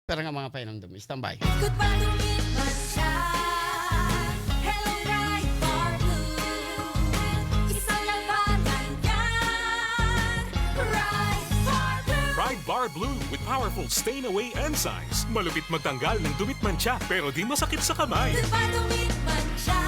Pero nga mga painom-dum. Standby. Ikot pa lumipas siya. Hello, right or blue. Isang labanan yan. Right or blue. Pride Bar Blue with powerful stain-away enzymes. Malupit magtanggal ng dumit mancha pero di masakit sa kamay. Ikot pa lumipas siya.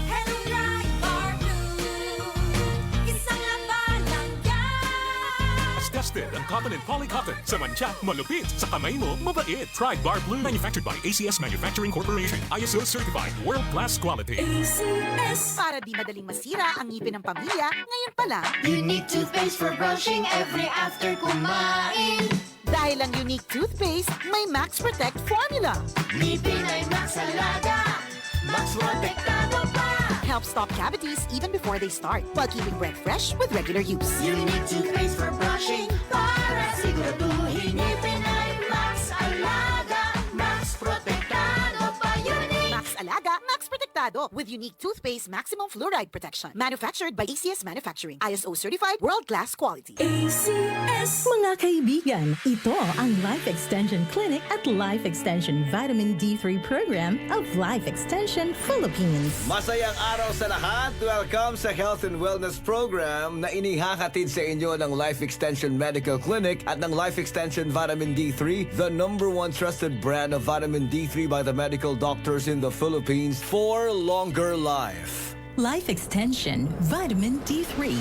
Hello, right or blue. Isang labanan yan. As tested ang cotton and polycotton. Sa mancha, malupit. Sa kamay mo, mabait. Pride Bar Blue. Manufactured by ACS Manufacturing Corporation. ISO certified. World-class quality. ACS. Para di madaling masira ang ngipin ng pamilya, ngayon pa lang, Unique toothpaste for brushing every after kumain. dahil ang unique toothpaste, may Max Protect formula. Ngipin ay Max Alaga. Max Protektado pa. Helps stop cavities even before they start, while keeping breath fresh with regular use. Unique toothpaste for brushing para siguraduhin ngipin ay Max Alaga. Max Protektado pa. Unique. Max Alaga, Max Protectado with unique toothpaste maximum fluoride protection. Manufactured by ACS Manufacturing. ISO certified world-class quality. ACS. Mga kaibigan, ito ang Life Extension Clinic at Life Extension Vitamin D3 Program of Life Extension Philippines. Masayang araw sa lahat. Welcome sa Health and Wellness Program na inihahatid sa inyo ng Life Extension Medical Clinic at ng Life Extension Vitamin D3, the #1 trusted brand of vitamin D3 by the medical doctors in the Philippines for longer life. Life Extension Vitamin D3.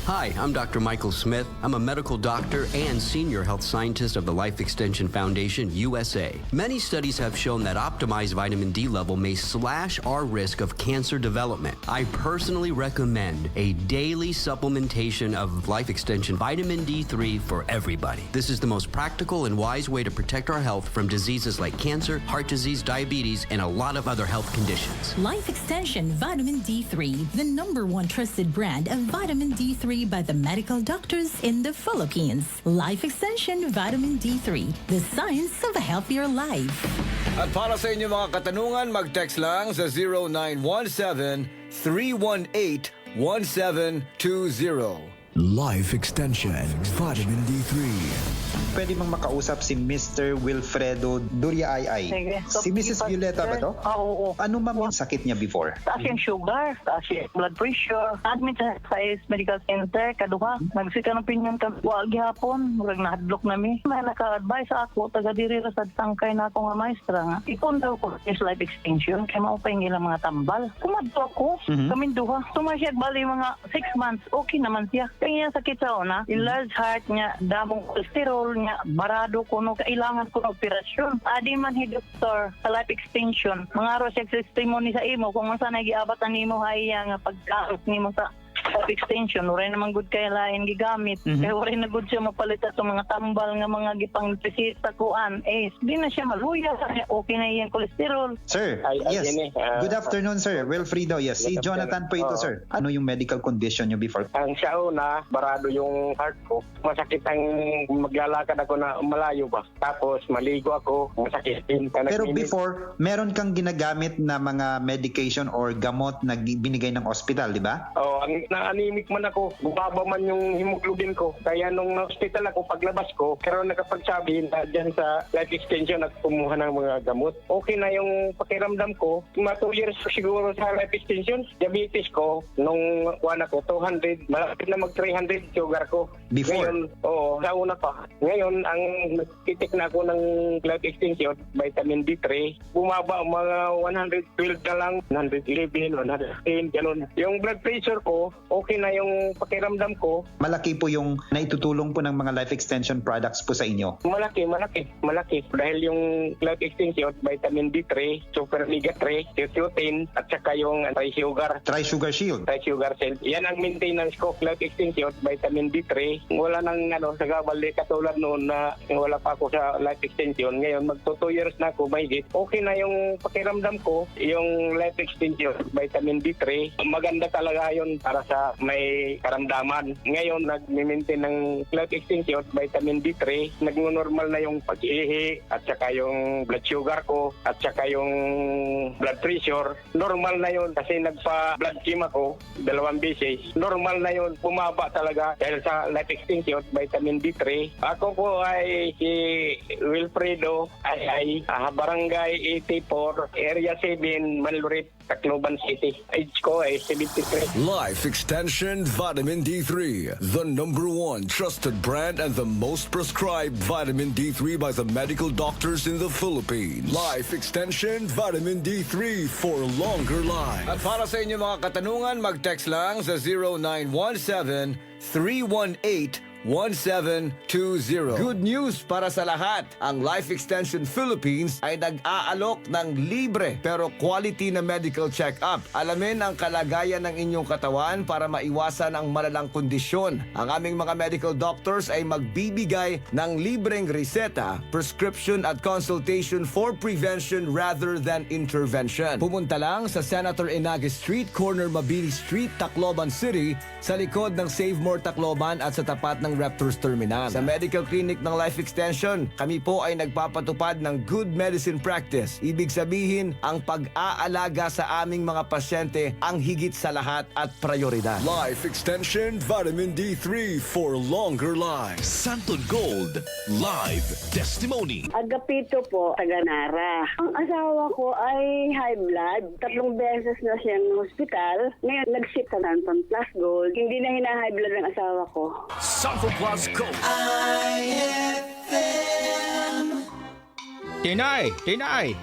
Hi, I'm Dr. Michael Smith. I'm a medical doctor and senior health scientist of the Life Extension Foundation, USA. Many studies have shown that optimized vitamin D level may slash our risk of cancer development. I personally recommend a daily supplementation of Life Extension Vitamin D3 for everybody. This is the most practical and wise way to protect our health from diseases like cancer, heart disease, diabetes, and a lot of other health conditions. Life Extension Vitamin D3, the #1 trusted brand of vitamin D3 by the medical doctors in the Philippines. Life Extension Vitamin D3, the science of a healthier life. At para sa inyo mga katanungan, mag-text lang sa 0917-318-1720. Life Extension Vitamin D3. Pwede bang makausap si Mr. Wilfredo Duriay? Sige. Si Mrs. Violeta ba to? Oo. Ano ma'am yung sakit niya before? Taas yung sugar, taas yung blood pressure. Admit sa medical center, kaduha. Nagsika ng pinyon ka. Wag hapon, murag na-hadlock nami. May naka-advise ako, taga diri ra sa tangkay na ako nga maestra nga. Ipon daw ko is life extension, kaya maupay nila mga tambal. Kumadto ako, kaming duha. Tumasyag bali mga 6 months, okay naman siya. Kaya sakit sa una, enlarged heart niya, damong cholesterol niya, barado ko no, kailangan ko ng operasyon. Adi man hi doktor sa life extension, mga araw siya testimony sa imo kung saan nagiabot ang imo haya nga pagkaot nimo sa life extension, uray naman good kay lain gigamit. Kaya uray na good siya mapalit sa mga tambal nga mga gipang presita kuan. Di na siya maluya, okay na iyang cholesterol. Sir, yes. Good afternoon, sir. Wilfredo, yes. Si Jonathan po ito, sir. Ano yung medical condition niyo before? Ang siya una, barado yung heart ko. Masakit ang maglalakad ako na malayo ba. Tapos maligo ako, masakit din. Pero before, meron kang ginagamit na mga medication or gamot na binigay ng hospital, di ba? Oh, na-anemic man ako. Bumaba man yung hemoglobin ko. Kaya nung na-hospital ako, paglabas ko, pero nakapagsabi na dyan sa life extension at kumuha ng mga gamot. Okay na yung pakiramdam ko. Mga 2 years siguro sa life extension. Diabetes ko, nung kuwan ako, 200, malapit na mag-300 sugar ko. Before? Ngayon, sa una pa. Ngayon, ang nagtitik na ako ng life extension, vitamin D3, bumaba mga 112 na lang, 111, 110, ganun. Yung blood pressure ko, okay na yung pakiramdam ko. Malaki po yung naitutulong po ng mga life extension products po sa inyo. Malaki. Dahil yung life extension, vitamin D3, super omega 3, lutein, at saka yung anti-sugar. Tri-Sugar Shield. Tri-sugar cell. Yan ang maintenance ko, life extension, vitamin D3. Wala nang sagabal katulad noon na wala pa ako sa life extension. Ngayon, magto 2 years na ako, mahigit. Okay na yung pakiramdam ko, yung life extension, vitamin D3. Maganda talaga yun para sa may karamdaman. Ngayon, nag-maintain ng life extension, vitamin D3. Nag-normal na yung pag-ihi at saka yung blood sugar ko at saka yung blood pressure. Normal na yun kasi nagpa-blood chem ako 2 beses. Normal na yun. Bumaba talaga dahil sa life Extension, vitamin D3. Ako po ay si Wilfredo ay Barangay 84, Area 7, Maluriit, Tacloban City. Age ko ay 73. Life Extension Vitamin D3, the #1 trusted brand and the most prescribed vitamin D3 by the medical doctors in the Philippines. Life Extension Vitamin D3 for longer life. At para sa inyo mga katanungan, mag-text lang sa 0917-318-1720. Good news para sa lahat. Ang Life Extension Philippines ay nag-aalok ng libre pero quality na medical check-up. Alamin ang kalagayan ng inyong katawan para maiwasan ang malalang kondisyon. Ang aming mga medical doctors ay magbibigay ng libreng reseta, prescription at consultation for prevention rather than intervention. Pumunta lang sa Senator Inage Street, corner Mabini Street, Tacloban City, sa likod ng Save More Tacloban at sa tapat ng Raptors Terminal. Sa medical clinic ng Life Extension, kami po ay nagpapatupad ng good medicine practice. Ibig sabihin, ang pag-aalaga sa aming mga pasyente ang higit sa lahat at prioridad. Life Extension Vitamin D3 for longer lives. Santon Gold Live Testimony. Agapito po, taga-Nara. Ang asawa ko ay high blood. 3 beses na siyang hospital. Ngayon, nag-ship sa Santon Plus Gold. Hindi na hina-high blood ng asawa ko. Santon Plus Gold. Tinay,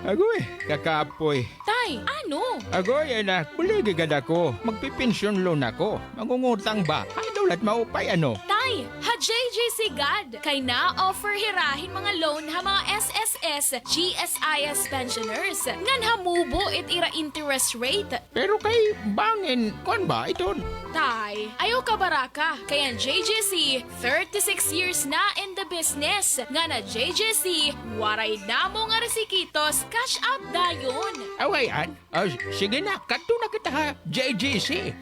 agoy, kakapoy. Tay, ano? Agoy, anak, buligigad ako. Magpipensyon loan ako. Mangungutang ba? Ay, daulat maupay ano? Tay, ha JJC God. Kay na offer hirahin mga loan ha mga SSS, GSIS pensioners. Ngan hamubo it ira interest rate. Pero kay bangin, kon ba ito? Tay, ayaw ka baraka. Kaya JJC, 36 years na in the business. Nga na JJC, waray na mo nga resikitos, cash out dayon. Awayan, sige na, kato na kita ha, JGC.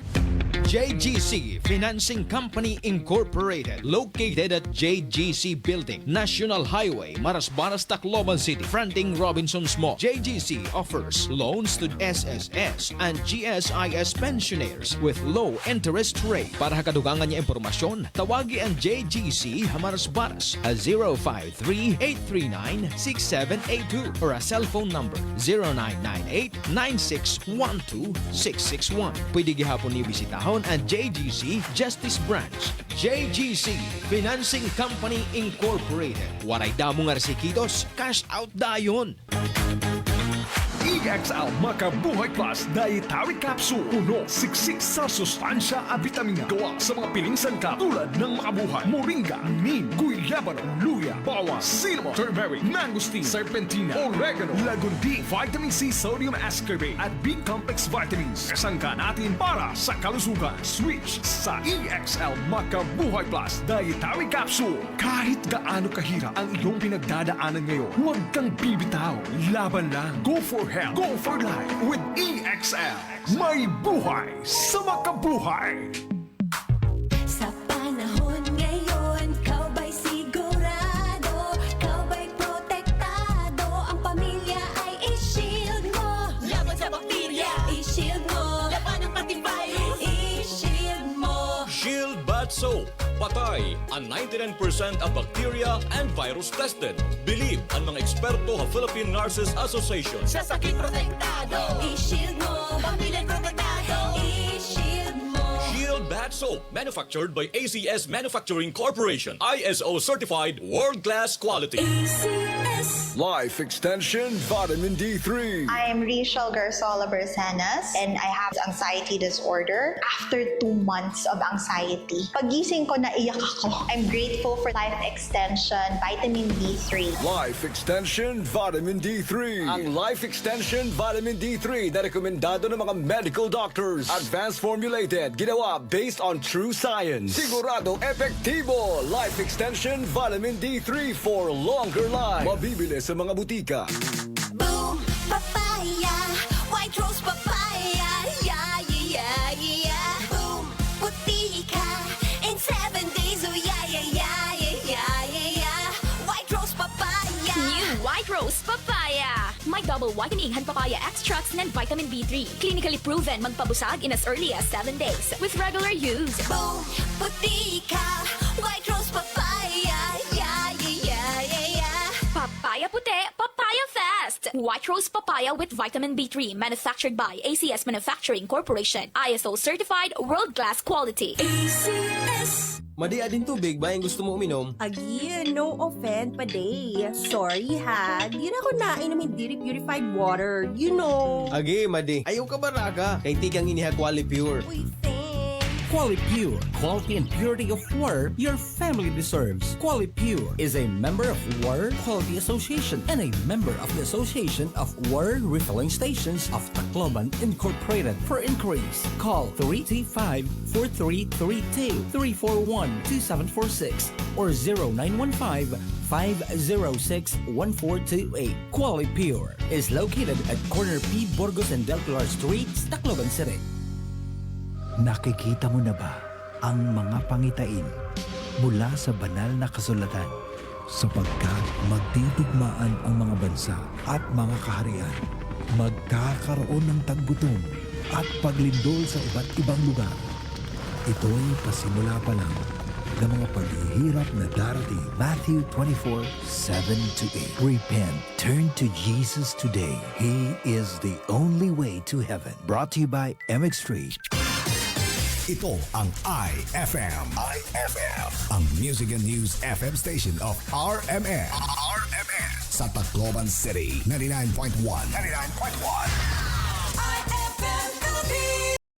JGC Financing Company Incorporated, located at JGC Building, National Highway, Marasbaras, Tacloban City, fronting Robinson's Mall. JGC offers loans to SSS and GSIS pensioners with low interest rate. Para kadugangan niya impormasyon, tawagi ang JGC Marasbaras at 053-839-6782 or a cellphone number 0998-9612-661. Pwede gihapon ni bisitahon ang JGC Justice Branch. JGC Financing Company Incorporated. Waray damo nga resikitos, cash out dayon. EXL Makabuhay Plus Dietary Capsule. Puno, siksik sa sustansya at vitamina. Gawa sa mga piling sangkap tulad ng makabuhay, moringa, neem, guyabano, luya, bawang, cinnamon, turmeric, mangosteen, serpentina, oregano, lagundi, vitamin C, sodium ascorbate at B-complex vitamins. Kasangka natin para sa kalusugan. Switch sa EXL Makabuhay Plus Dietary Capsule. Kahit gaano kahirap ang iyong pinagdadaanan ngayon, huwag kang bibitaw. Laban lang. Go for health. Go for life with EXL. May buhay sa makabuhay. Sa panahon ngayon, kau ba'y sigurado? Kau ba'y protektado? Ang pamilya ay i-shield mo. Laban sa bakterya, i-shield mo. Laban ng pati virus, i-shield mo. Shield Bat Soap. Patay ang 99% ang bacteria and virus tested. Believe ang mga eksperto sa Philippine Nurses Association. Sa sakit protektado, i-shield mo. Pamilya protektado, i-shield mo. Shield Bat Soap, manufactured by ACS Manufacturing Corporation. ISO certified, world-class quality. ACS. Life Extension Vitamin D3. I'm Rachel Garzola Bersanas and I have anxiety disorder. After 2 months of anxiety, pagising ko naiyak ako. I'm grateful for Life Extension Vitamin D3. Life Extension Vitamin D3. Ang Life Extension Vitamin D3 na rekomendado ng mga medical doctors. Advanced formulated, ginawa based on true science. Sigurado epektibo. Life Extension Vitamin D3 for longer life. Mabibili sa mga butika. Boom, papaya, white rose papaya, yeah, yeah, yeah. Boom, puti ka, in 7 days, oh yeah, yeah, yeah, yeah, yeah, yeah. White rose papaya. New White Rose Papaya. May double whitening hand papaya extracts and vitamin B3. Clinically proven magpabusag in as early as 7 days with regular use. Boom, puti ka, white Papaya Puti, Papaya Fest! White Rose Papaya with Vitamin B3, manufactured by ACS Manufacturing Corporation. ISO certified, world-class quality. ACS. Madi ading tubig ba yung gusto mo uminom? Again, no offense pa day. Sorry ha, di na ako nainom yung Diri Purified Water. You know. Agi, Madi. Ayaw ka baraka. Kay tigang iniha Quali Pure. Quali Pure, quality and purity of water your family deserves. Quali Pure is a member of Water Quality Association and a member of the Association of Water Refilling Stations of Tacloban Incorporated. For inquiries, call 335-4332-341-2746 or 0915-506-1428. Quali Pure is located at corner P. Burgos and Del Pilar Streets, Tacloban City. Nakikita mo na ba ang mga pangitain mula sa banal na kasulatan? Sapagkat magtitugmaan ang mga bansa at mga kaharian, magkakaroon ng taggutom at paglindol sa iba't ibang lugar. Ito'y pasimula pa lang ng mga paghihirap na darating. Matthew 24:7-8. Repent, turn to Jesus today. He is the only way to heaven. Brought to you by MX3. Ito ang IFM. Ang Music and News FM station of RMN. Sa Tacloban City, 99.1.